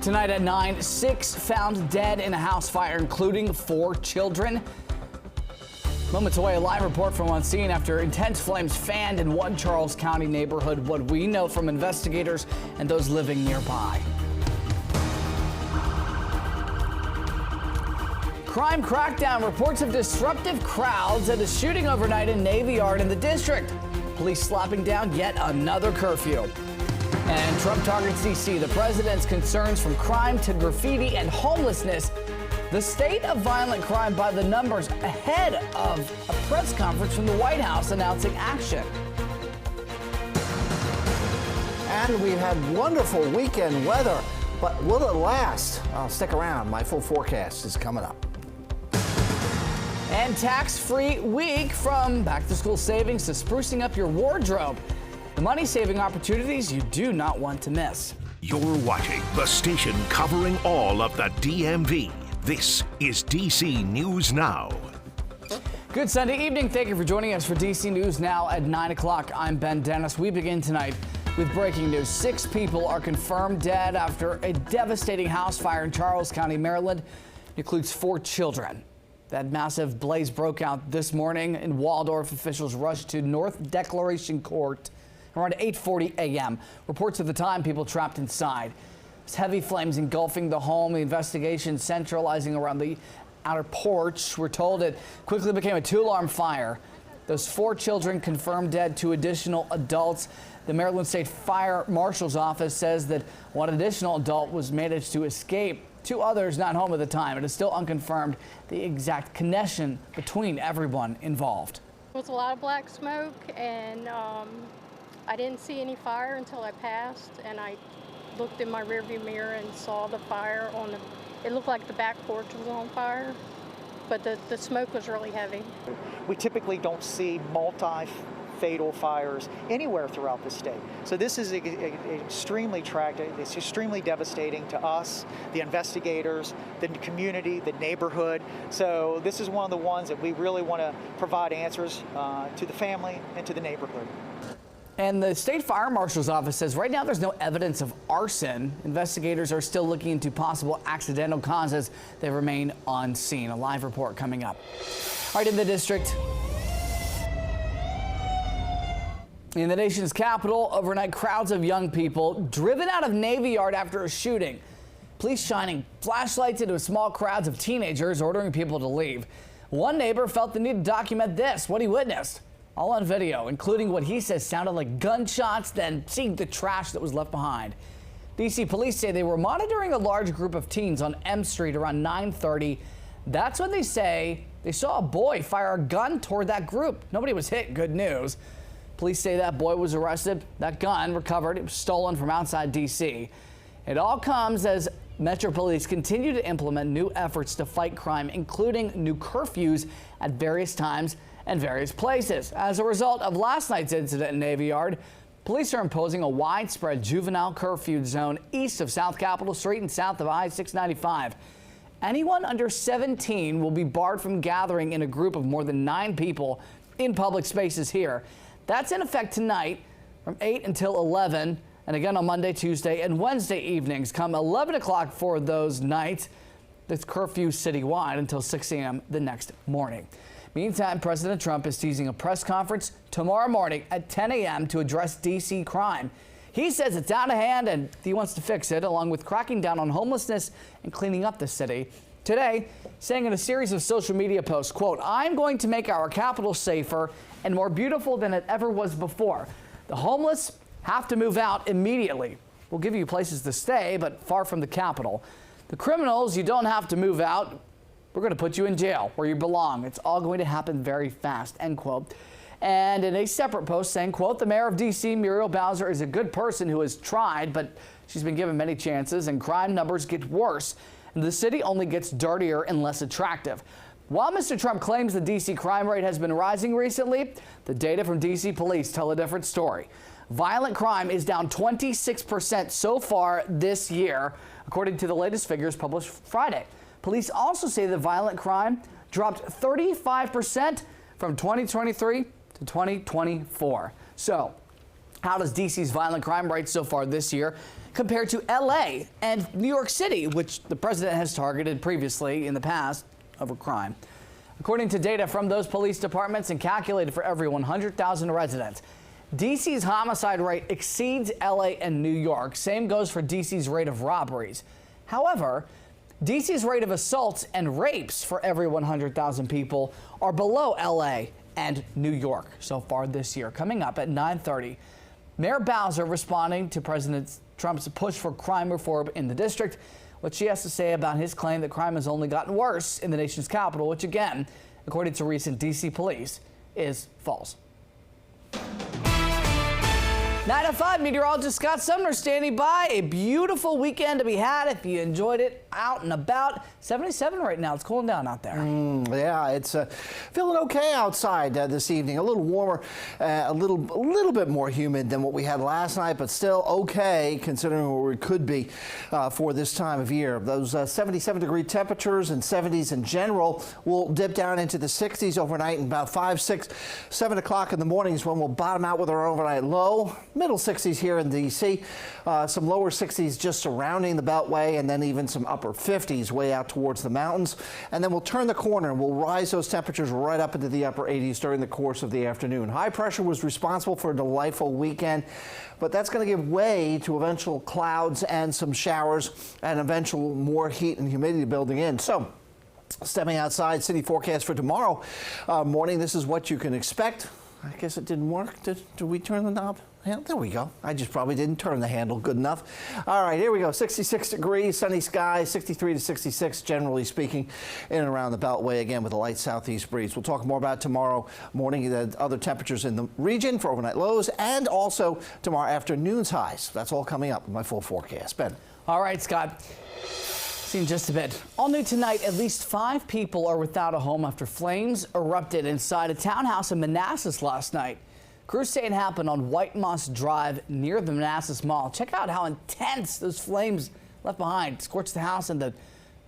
Tonight at 9, 6 found dead in a house fire, including 4 children. Moments away, a live report from on scene after intense flames fanned in one Charles County neighborhood. What we know from investigators and those living nearby. Crime crackdown, reports of disruptive crowds at a shooting overnight in Navy Yard in the district. Police slapping down yet another curfew. And Trump targets D.C. The president's concerns from crime to graffiti and homelessness. The state of violent crime by the numbers ahead of a press conference from the White House announcing action. And we've had wonderful weekend weather, but will it last? Stick around. My full forecast is coming up. And tax-free week, from back-to-school savings to sprucing up your wardrobe. The money-saving opportunities you do not want to miss. You're watching the station covering all of the DMV. This is DC News Now. Good Sunday evening. Thank you for joining us for DC News Now at 9 o'clock. I'm Ben Dennis. We begin tonight with breaking news. 6 people are confirmed dead after a devastating house fire in Charles County, Maryland. It includes 4 children. That massive blaze broke out this morning in Waldorf. Officials rushed to North Declaration Court around 8:40 a.m. Reports at the time, people trapped inside. There's heavy flames engulfing the home. The investigation centralizing around the outer porch. We're told it quickly became a 2-alarm fire. Those 4 children confirmed dead, 2 additional adults. The Maryland State Fire Marshal's office says that one additional adult was managed to escape. 2 others not home at the time. It is still unconfirmed the exact connection between everyone involved. There was a lot of black smoke, and I didn't see any fire until I passed, and I looked in my rearview mirror and saw the fire on the, it looked like the back porch was on fire, but the smoke was really heavy. We typically don't see multi-fatal fires anywhere throughout the state. So this is extremely tragic. It's extremely devastating to us, the investigators, the community, the neighborhood. So this is one of the ones that we really want to provide answers to the family and to the neighborhood. And the State Fire Marshal's office says right now there's no evidence of arson. Investigators are still looking into possible accidental causes. They remain on scene. A live report coming up. All right, in the district. In the nation's capital, overnight, crowds of young people driven out of Navy Yard after a shooting. Police shining flashlights into small crowds of teenagers, ordering people to leave. One neighbor felt the need to document this, what he witnessed. All on video, including what he says sounded like gunshots, then seeing the trash that was left behind. DC police say they were monitoring a large group of teens on M Street around 9:30. That's when they say they saw a boy fire a gun toward that group. Nobody was hit, good news. Police say that boy was arrested, that gun recovered. It was stolen from outside DC. It all comes as Metro Police continue to implement new efforts to fight crime, including new curfews at various times and various places. As a result of last night's incident in Navy Yard, police are imposing a widespread juvenile curfew zone east of South Capitol Street and south of I-695. Anyone under 17 will be barred from gathering in a group of more than 9 people in public spaces here. That's in effect tonight from 8 until 11, and again on Monday, Tuesday, and Wednesday evenings. Come 11 o'clock for those nights. This curfew citywide until 6 a.m. the next morning. Meantime, President Trump is teasing a press conference tomorrow morning at 10 a.m. to address D.C. crime. He says it's out of hand and he wants to fix it, along with cracking down on homelessness and cleaning up the city. Today, saying in a series of social media posts, quote, "I'm going to make our capital safer and more beautiful than it ever was before. The homeless have to move out immediately. We'll give you places to stay, but far from the Capitol. The criminals, you don't have to move out. We're going to put you in jail where you belong. It's all going to happen very fast," end quote. And in a separate post saying, quote, "The mayor of D.C., Muriel Bowser, is a good person who has tried, but she's been given many chances and crime numbers get worse. And the city only gets dirtier and less attractive." While Mr. Trump claims the D.C. crime rate has been rising recently, the data from D.C. police tell a different story. Violent crime is down 26% so far this year, according to the latest figures published Friday. Police also say that violent crime dropped 35% from 2023 to 2024. So How does DC's violent crime rate so far this year compare to LA and New York City, which the president has targeted previously in the past over crime? According to data from those police departments and calculated for every 100,000 residents, DC's homicide rate exceeds LA and New York. Same goes for DC's rate of robberies. However, DC's rate of assaults and rapes for every 100,000 people are below LA and New York so far this year. Coming up at 9:30, Mayor Bowser responding to President Trump's push for crime reform in the district. What she has to say about his claim that crime has only gotten worse in the nation's capital, which again, according to recent DC police, is false. 9 to 5, meteorologist Scott Sumner standing by. A beautiful weekend to be had if you enjoyed it out and about. 77 right now. It's cooling down out there. Yeah, it's feeling okay outside this evening. A little warmer, a little bit more humid than what we had last night, but still okay considering where we could be for this time of year. Those 77-degree temperatures and 70s in general will dip down into the 60s overnight, and about 5, 6, 7 o'clock in the morning is when we'll bottom out with our overnight low. Middle 60s here in D.C., some lower 60s just surrounding the Beltway, and then even some upper 50s way out towards the mountains. And then we'll turn the corner and we'll rise those temperatures right up into the upper 80s during the course of the afternoon. High pressure was responsible for a delightful weekend, but that's going to give way to eventual clouds and some showers and eventual more heat and humidity building in. So, stepping outside, city forecast for tomorrow morning, this is what you can expect. I guess it didn't work. Did we turn the knob? Yeah, there we go. I just probably didn't turn the handle good enough. All right, here we go. 66 degrees, sunny skies, 63 to 66, generally speaking, in and around the Beltway, again, with a light southeast breeze. We'll talk more about tomorrow morning, the other temperatures in the region for overnight lows, and also tomorrow afternoon's highs. That's all coming up in my full forecast. Ben. All right, Scott. See in just a bit. All new tonight, at least 5 people are without a home after flames erupted inside a townhouse in Manassas last night. Crews say it happened on White Moss Drive near the Manassas Mall. Check out how intense those flames left behind. Scorched the house and the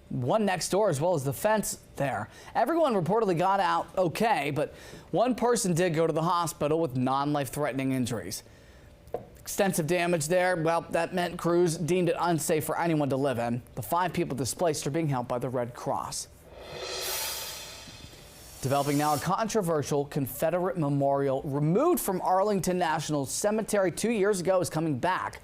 one next door, as well as the fence there. Everyone reportedly got out okay, but one person did go to the hospital with non-life-threatening injuries. Extensive damage there. Well, that meant crews deemed it unsafe for anyone to live in. The 5 people displaced are being helped by the Red Cross. Developing now, a controversial Confederate memorial removed from Arlington National Cemetery 2 years ago is coming back,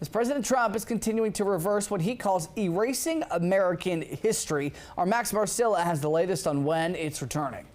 as President Trump is continuing to reverse what he calls erasing American history. Our Max Marcilla has the latest on when it's returning.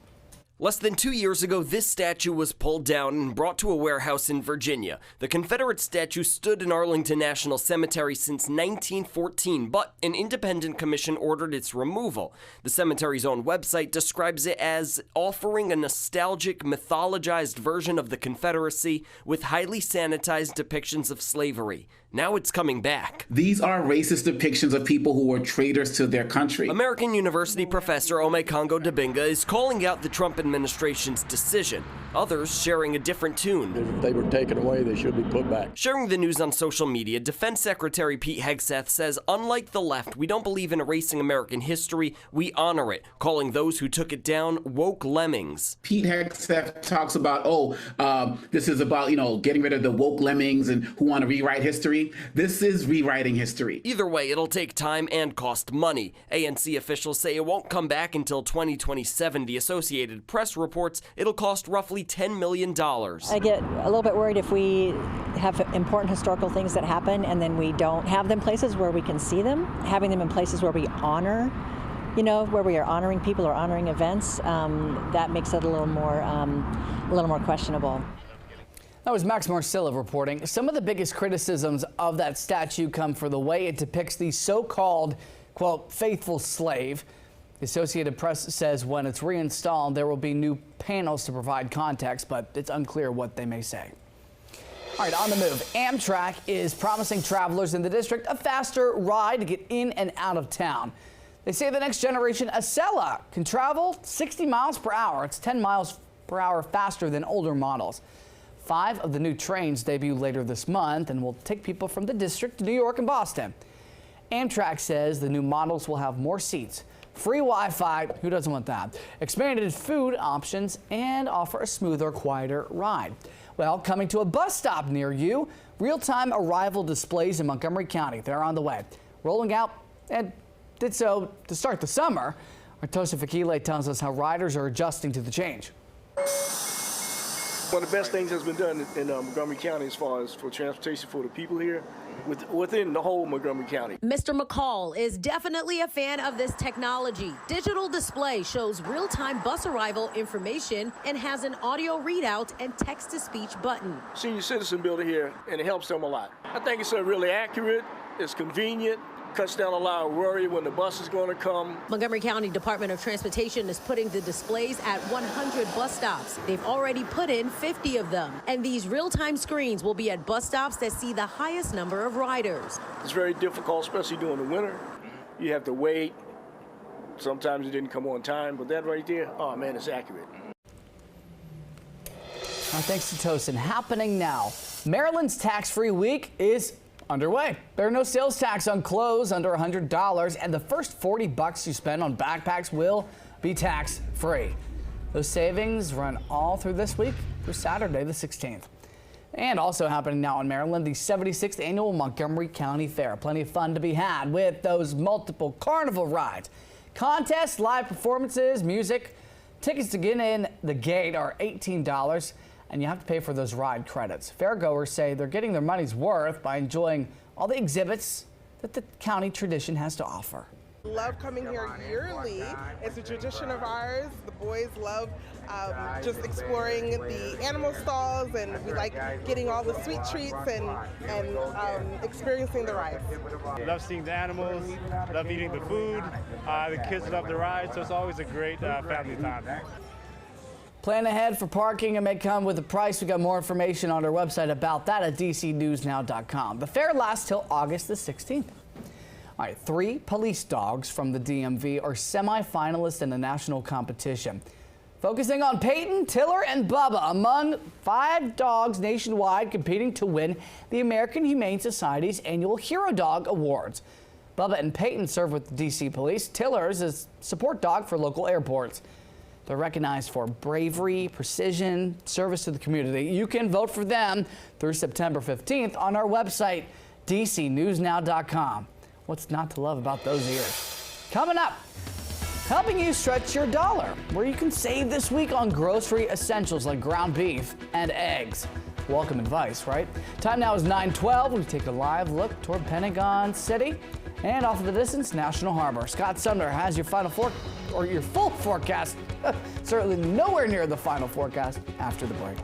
Less than 2 years ago, this statue was pulled down and brought to a warehouse in Virginia. The Confederate statue stood in Arlington National Cemetery since 1914, but an independent commission ordered its removal. The cemetery's own website describes it as offering a nostalgic, mythologized version of the Confederacy with highly sanitized depictions of slavery. Now it's coming back. These are racist depictions of people who were traitors to their country. American University professor Ome Kongo Dibinga is calling out the Trump administration's decision. Others sharing a different tune. If they were taken away, they should be put back. Sharing the news on social media, Defense Secretary Pete Hegseth says, unlike the left, we don't believe in erasing American history, we honor it, calling those who took it down woke lemmings. Pete Hegseth talks about, this is about, getting rid of the woke lemmings and who want to rewrite history. This is rewriting history. Either way, it'll take time and cost money. ANC officials say it won't come back until 2027. The Associated Press reports it'll cost roughly $10 million. I get a little bit worried if we have important historical things that happen and then we don't have them places where we can see them. Having them in places where we honor, where we are honoring people or honoring events, that makes it a little more questionable. That was Max Marcilla reporting. Some of the biggest criticisms of that statue come for the way it depicts the so-called, quote, faithful slave. The Associated Press says when it's reinstalled, there will be new panels to provide context, but it's unclear what they may say. All right, on the move. Amtrak is promising travelers in the district a faster ride to get in and out of town. They say the next generation Acela can travel 60 miles per hour. It's 10 miles per hour faster than older models. 5 of the new trains debut later this month and will take people from the district to New York and Boston. Amtrak says the new models will have more seats, free Wi-Fi, who doesn't want that, expanded food options, and offer a smoother, quieter ride. Well, coming to a bus stop near you, real-time arrival displays in Montgomery County. They're on the way, rolling out, and did so to start the summer. Our Tosa Fakile tells us how riders are adjusting to the change. One of the best things that's been done in Montgomery County as far as for transportation for the people here within the whole Montgomery County. Mr. McCall is definitely a fan of this technology. Digital display shows real-time bus arrival information and has an audio readout and text-to-speech button. Senior citizen builder here, and it helps them a lot. I think it's really accurate, it's convenient, cuts down a lot of worry when the bus is going to come. Montgomery County Department of Transportation is putting the displays at 100 bus stops. They've already put in 50 of them. And these real-time screens will be at bus stops that see the highest number of riders. It's very difficult, especially during the winter. You have to wait. Sometimes it didn't come on time, but that right there, oh man, it's accurate. Thanks to Tosin. Happening now. Maryland's tax-free week is underway. There are no sales tax on clothes under $100, and the first $40 you spend on backpacks will be tax-free. Those savings run all through this week through Saturday the 16th. And also happening now in Maryland, the 76th annual Montgomery County Fair. Plenty of fun to be had with those multiple carnival rides, contests, live performances, music. Tickets to get in the gate are $18. And you have to pay for those ride credits. Fairgoers say they're getting their money's worth by enjoying all the exhibits that the county tradition has to offer. Love coming here yearly. It's a tradition of ours. The boys love just exploring the animal stalls, and we like getting all the sweet treats and experiencing the rides. Love seeing the animals, love eating the food. The kids love the rides, so it's always a great family time. Plan ahead for parking and may come with a price. We got more information on our website about that at dcnewsnow.com. The fair lasts till August the 16th. All right, 3 police dogs from the DMV are semi-finalists in the national competition. Focusing on Peyton, Tiller, and Bubba among 5 dogs nationwide competing to win the American Humane Society's annual Hero Dog Awards. Bubba and Peyton serve with the DC Police. Tiller's is a support dog for local airports. They're recognized for bravery, precision, service to the community. You can vote for them through September 15th on our website, dcnewsnow.com. What's not to love about those ears? Coming up, helping you stretch your dollar, where you can save this week on grocery essentials like ground beef and eggs. Welcome advice, right? Time now is 9:12. We take a live look toward Pentagon City and off in the distance, National Harbor. Scott Sumner has your full forecast. Certainly nowhere near the final forecast after the break.